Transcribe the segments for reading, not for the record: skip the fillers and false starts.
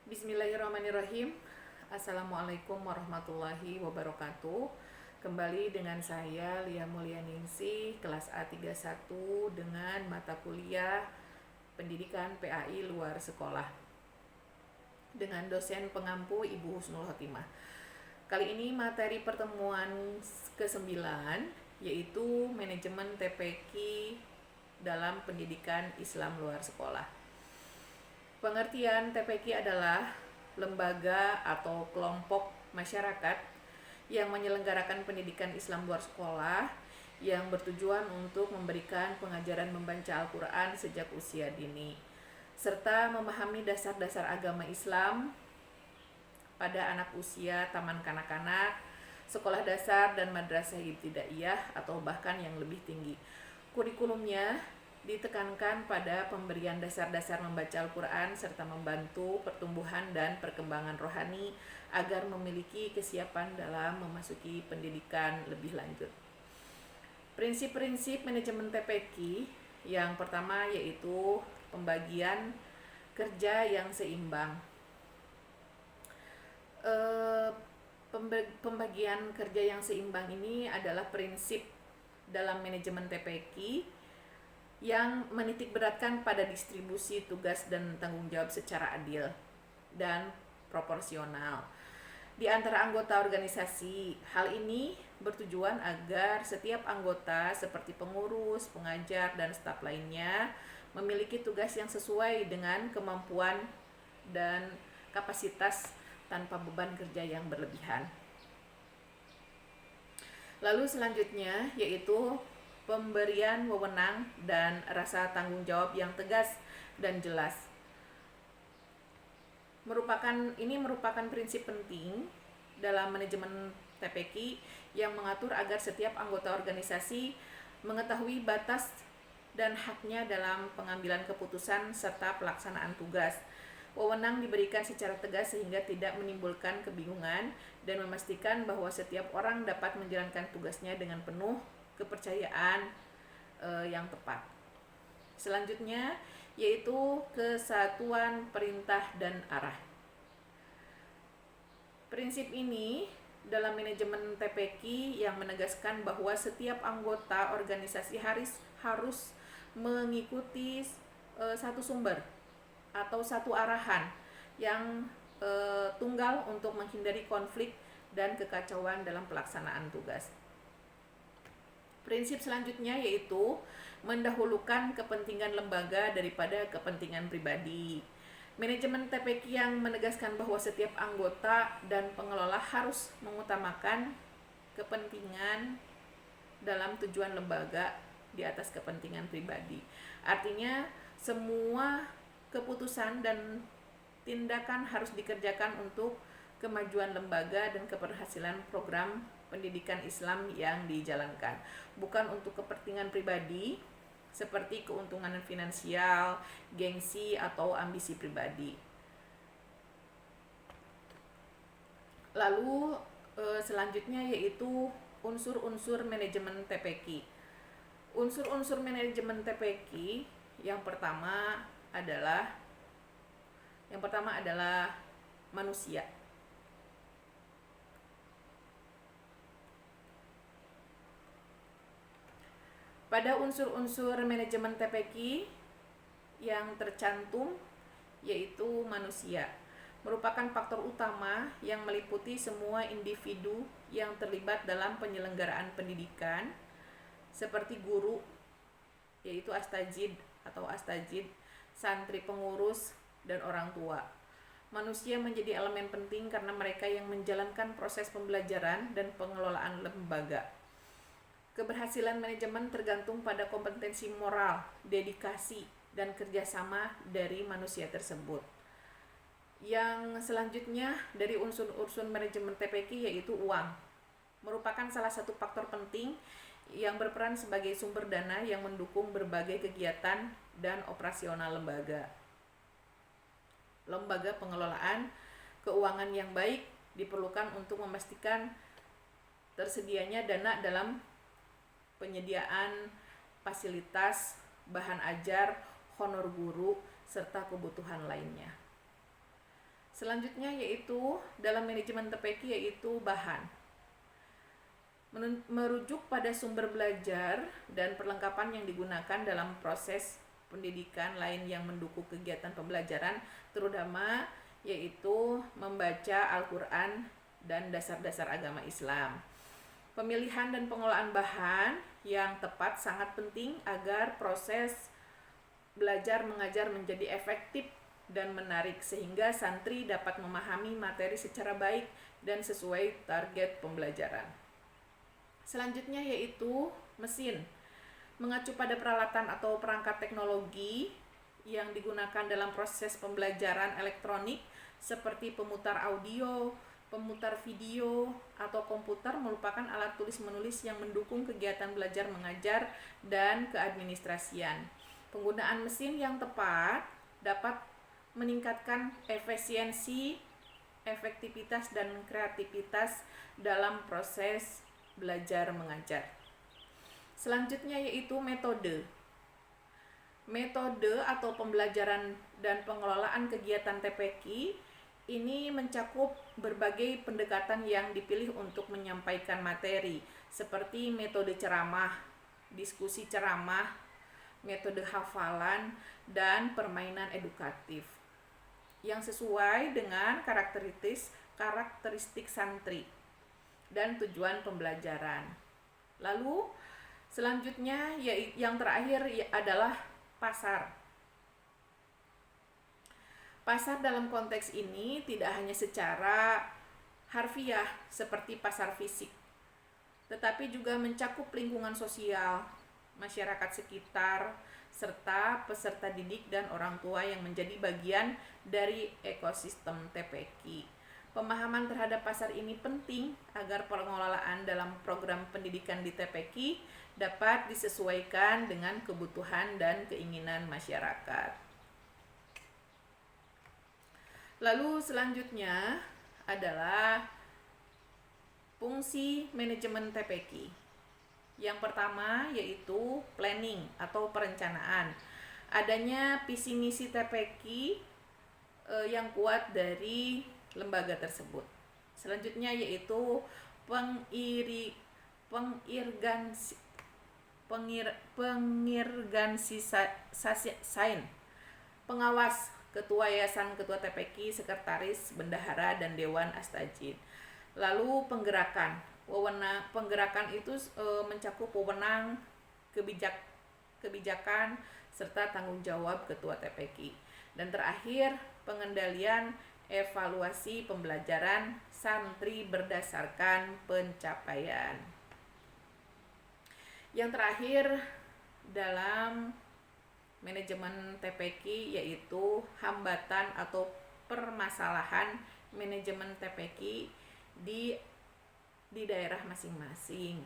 Bismillahirrahmanirrahim. Assalamualaikum warahmatullahi wabarakatuh. Kembali dengan saya Lia Mulyaningsi, kelas A31 dengan mata kuliah Pendidikan PAI luar sekolah dengan dosen pengampu Ibu Husnul Khotimah. Kali ini materi pertemuan ke-9 yaitu manajemen TPQ dalam pendidikan Islam luar sekolah. Pengertian TPQ adalah lembaga atau kelompok masyarakat yang menyelenggarakan pendidikan Islam luar sekolah yang bertujuan untuk memberikan pengajaran membaca Al-Quran sejak usia dini, serta memahami dasar-dasar agama Islam pada anak usia taman kanak-kanak, sekolah dasar dan madrasah ibtidaiyah atau bahkan yang lebih tinggi. Kurikulumnya ditekankan pada pemberian dasar-dasar membaca Al-Quran serta membantu pertumbuhan dan perkembangan rohani agar memiliki kesiapan dalam memasuki pendidikan lebih lanjut. Prinsip-prinsip manajemen TPQ yang pertama yaitu pembagian kerja yang seimbang. Pembagian kerja yang seimbang ini adalah prinsip dalam manajemen TPQ yang menitikberatkan pada distribusi tugas dan tanggung jawab secara adil dan proporsional di antara anggota organisasi. Hal ini bertujuan agar setiap anggota seperti pengurus, pengajar, dan staf lainnya memiliki tugas yang sesuai dengan kemampuan dan kapasitas tanpa beban kerja yang berlebihan. Lalu selanjutnya yaitu pemberian wewenang dan rasa tanggung jawab yang tegas dan jelas. Ini merupakan prinsip penting dalam manajemen TPQ yang mengatur agar setiap anggota organisasi mengetahui batas dan haknya dalam pengambilan keputusan serta pelaksanaan tugas. Wewenang diberikan secara tegas sehingga tidak menimbulkan kebingungan dan memastikan bahwa setiap orang dapat menjalankan tugasnya dengan penuh kepercayaan yang tepat. Selanjutnya yaitu kesatuan perintah dan arah. Prinsip ini dalam manajemen TPQ yang menegaskan bahwa setiap anggota organisasi harus mengikuti satu sumber atau satu arahan yang tunggal untuk menghindari konflik dan kekacauan dalam pelaksanaan tugas. Prinsip selanjutnya yaitu mendahulukan kepentingan lembaga daripada kepentingan pribadi. Manajemen TPQ yang menegaskan bahwa setiap anggota dan pengelola harus mengutamakan kepentingan dalam tujuan lembaga di atas kepentingan pribadi. Artinya semua keputusan dan tindakan harus dikerjakan untuk kemajuan lembaga dan keberhasilan program pendidikan Islam yang dijalankan, bukan untuk kepentingan pribadi seperti keuntungan finansial, gengsi, atau ambisi pribadi. Lalu selanjutnya yaitu unsur-unsur manajemen TPQ. Unsur-unsur manajemen TPQ yang pertama adalah manusia. Pada unsur-unsur manajemen TPQ yang tercantum yaitu manusia merupakan faktor utama yang meliputi semua individu yang terlibat dalam penyelenggaraan pendidikan seperti guru yaitu astajid, santri pengurus, dan orang tua. Manusia menjadi elemen penting karena mereka yang menjalankan proses pembelajaran dan pengelolaan lembaga. Keberhasilan manajemen tergantung pada kompetensi moral, dedikasi, dan kerjasama dari manusia tersebut. Yang selanjutnya dari unsur-unsur manajemen TPQ yaitu uang. Merupakan salah satu faktor penting yang berperan sebagai sumber dana yang mendukung berbagai kegiatan dan operasional lembaga. Lembaga pengelolaan keuangan yang baik diperlukan untuk memastikan tersedianya dana dalam penyediaan fasilitas, bahan ajar, honor guru, serta kebutuhan lainnya. Selanjutnya yaitu dalam manajemen TPQ yaitu bahan. Merujuk pada sumber belajar dan perlengkapan yang digunakan dalam proses pendidikan lain yang mendukung kegiatan pembelajaran, terutama yaitu membaca Al-Quran dan dasar-dasar agama Islam. Pemilihan dan pengolahan bahan yang tepat sangat penting agar proses belajar mengajar menjadi efektif dan menarik sehingga santri dapat memahami materi secara baik dan sesuai target pembelajaran. Selanjutnya yaitu mesin. Mengacu pada peralatan atau perangkat teknologi yang digunakan dalam proses pembelajaran elektronik seperti pemutar audio, pemutar video, atau komputer merupakan alat tulis menulis yang mendukung kegiatan belajar mengajar dan keadministrasian. Penggunaan mesin yang tepat dapat meningkatkan efisiensi, efektivitas, dan kreativitas dalam proses belajar mengajar. Selanjutnya yaitu metode. Metode atau pembelajaran dan pengelolaan kegiatan TPQ ini mencakup berbagai pendekatan yang dipilih untuk menyampaikan materi seperti metode ceramah, diskusi ceramah, metode hafalan, dan permainan edukatif yang sesuai dengan karakteristik santri dan tujuan pembelajaran. Lalu selanjutnya yang terakhir adalah pasar. Pasar dalam konteks ini tidak hanya secara harfiah seperti pasar fisik, tetapi juga mencakup lingkungan sosial, masyarakat sekitar, serta peserta didik dan orang tua yang menjadi bagian dari ekosistem TPQ. Pemahaman terhadap pasar ini penting agar pengelolaan dalam program pendidikan di TPQ dapat disesuaikan dengan kebutuhan dan keinginan masyarakat. Lalu selanjutnya adalah fungsi manajemen TPQ. Yang pertama yaitu planning atau perencanaan. Adanya visi misi TPQ yang kuat dari lembaga tersebut. Selanjutnya yaitu pengirganisasian, pengawas, ketua yayasan, ketua TPQ, sekretaris, bendahara, dan dewan astajid. Lalu penggerakan. Penggerakan itu mencakup wewenang, kebijakan, serta tanggung jawab ketua TPQ. Dan terakhir, pengendalian evaluasi pembelajaran santri berdasarkan pencapaian. Yang terakhir dalam manajemen TPQ yaitu hambatan atau permasalahan manajemen TPQ di daerah masing-masing.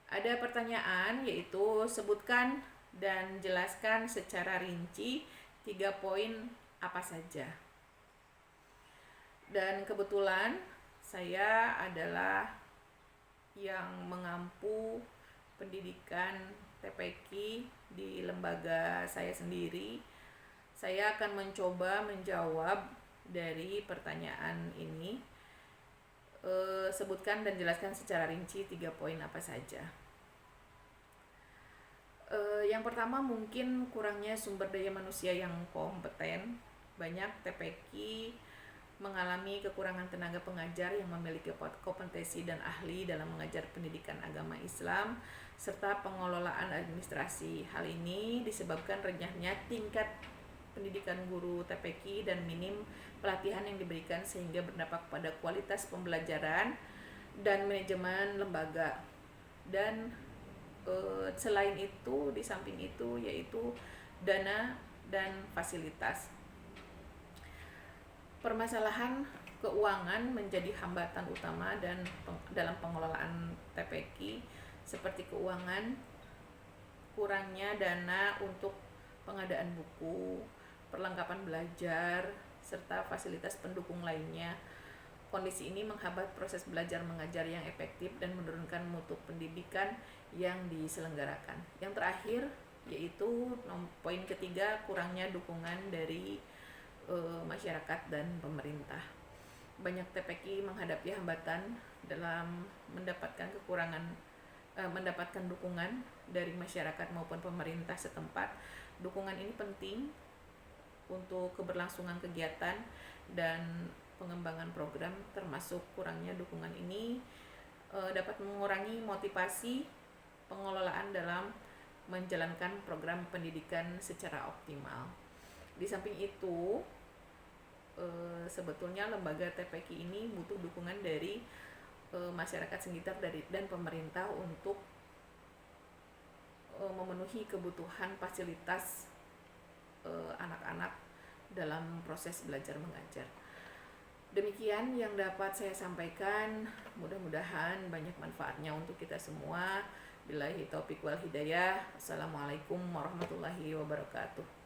Ada pertanyaan yaitu sebutkan dan jelaskan secara rinci 3 poin apa saja. Dan kebetulan saya adalah yang mengampu pendidikan TPQ di lembaga saya sendiri. Saya akan mencoba menjawab dari pertanyaan ini. Sebutkan dan jelaskan secara rinci 3 poin apa saja. Yang pertama mungkin kurangnya sumber daya manusia yang kompeten. Banyak TPQ mengalami kekurangan tenaga pengajar yang memiliki kompetensi dan ahli dalam mengajar pendidikan agama Islam serta pengelolaan administrasi. Hal ini disebabkan renyahnya tingkat pendidikan guru TPQ dan minim pelatihan yang diberikan sehingga berdampak pada kualitas pembelajaran dan manajemen lembaga. Dan selain itu, di samping itu yaitu dana dan fasilitas. Permasalahan keuangan menjadi hambatan utama dan dalam pengelolaan TPQ seperti keuangan, kurangnya dana untuk pengadaan buku, perlengkapan belajar, serta fasilitas pendukung lainnya. Kondisi ini menghambat proses belajar mengajar yang efektif dan menurunkan mutu pendidikan yang diselenggarakan. Yang terakhir yaitu poin ketiga, kurangnya dukungan dari masyarakat dan pemerintah. Banyak TPQ menghadapi hambatan dalam mendapatkan dukungan dari masyarakat maupun pemerintah setempat. Dukungan ini penting untuk keberlangsungan kegiatan dan pengembangan program, termasuk kurangnya dukungan ini dapat mengurangi motivasi pengelolaan dalam menjalankan program pendidikan secara optimal. Di samping itu, sebetulnya lembaga TPQ ini butuh dukungan dari masyarakat sekitar dan pemerintah untuk memenuhi kebutuhan fasilitas anak-anak dalam proses belajar mengajar. Demikian yang dapat saya sampaikan, mudah-mudahan banyak manfaatnya untuk kita semua. Billahi taufiq wal hidayah. Assalamualaikum warahmatullahi wabarakatuh.